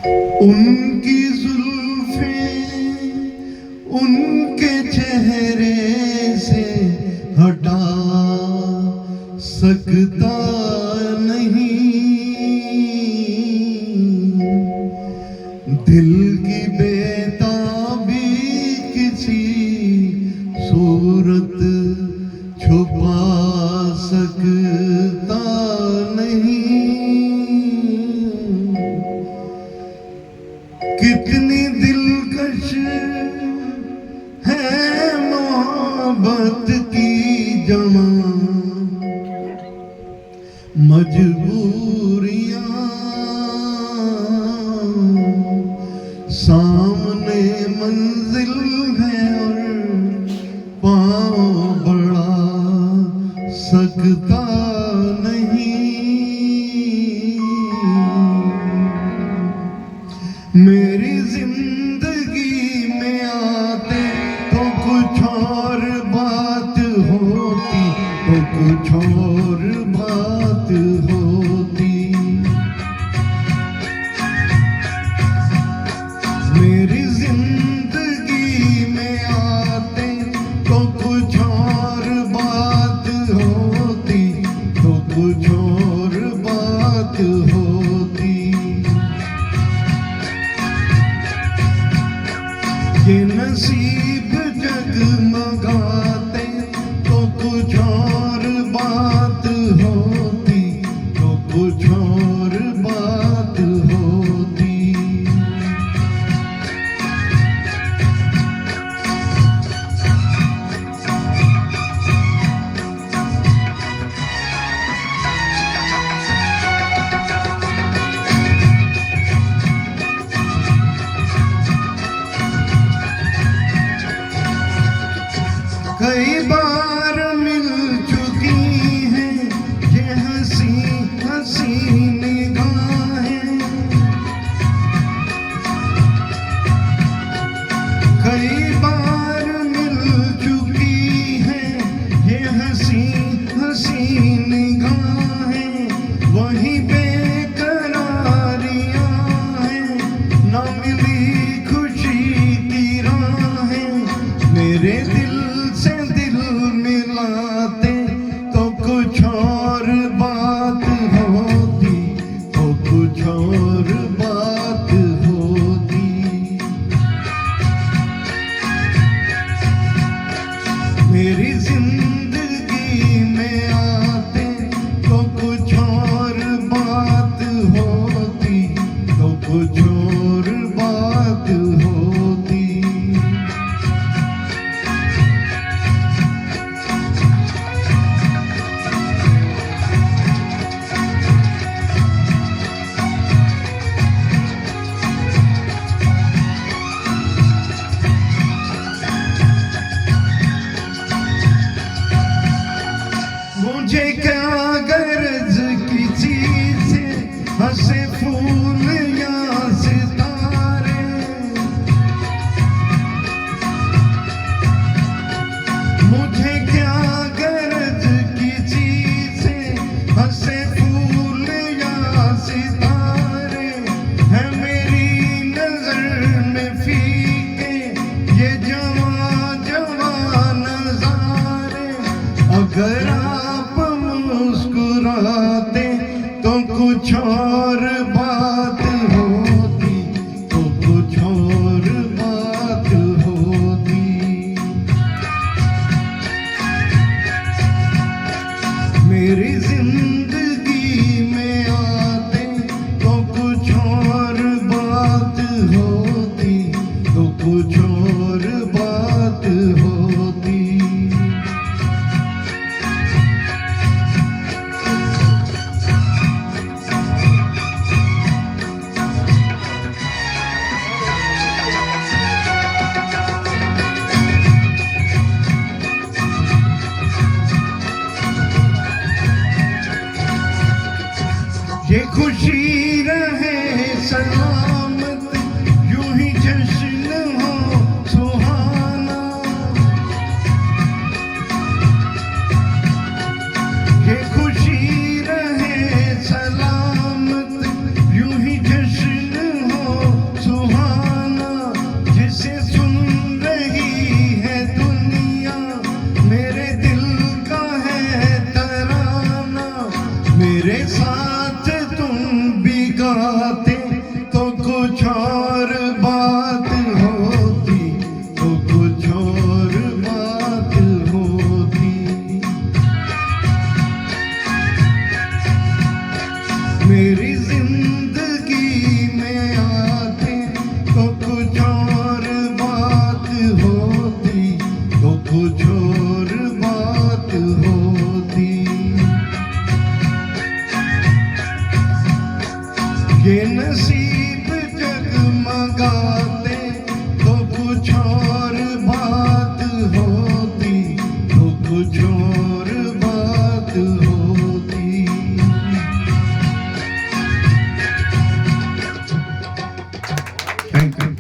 उनकी जुल्फें उनके चेहरे से हटा सकता नहीं, दिल की बेताबी किसी सूरत छुपा सकता नहीं। कितनी दिलकश है मोहब्बत की जमा, मजबूरियां सामने मंजिल है और पाँव बढ़ा सकता नहीं। मेरी जिंदगी में आते तो कुछ और बात होती, तो कुछ और बात होती। मेरी जिंदगी में आते तो कुछ और बात होती, तो कुछ और बात होती। ये नसीब जगमगाते तो कुछ और बात होती, तो कुछ और बात होती। कई बार मिल चुकी हैं ये हंसी हंसी निगाहें, कई बार मिल चुकी हैं ये हंसी हंसी निगाहें। वहीं बेकरारियां हैं, न मिली खुशी की राहें। मेरे दिल से दिल मिलाते तो कुछ और बात होती, तो कुछ और बात होती। मेरी जिंदगी में आते तो कुछ और बात होती, तो कुछ और बात होती। मुझे क्या गर्ज किसी से हंसे फूल या सितारे, मुझे क्या गर्ज किसी से हंसे फूल या सितारे। है मेरी नजर में फीके ये जवां जवां नजारे। अगर मुस्कुराते तो कुछ और बात होती, तो कुछ और बात होती। मेरी जिंदगी में आते तो कुछ और बात होती, तो कुछ और बात होती। ये खुशी रहे सलामत, यूं ही जश्न हो सुहाना। ये खुशी रहे सलामत, यूं ही जश्न हो मेरी जिंदगी में आते तो कुछ और बात होती, तो कुछ और बात होती। ये नसीब जगमगाते तो कुछ और बात होती, तो कुछ और बात होती। Thank you.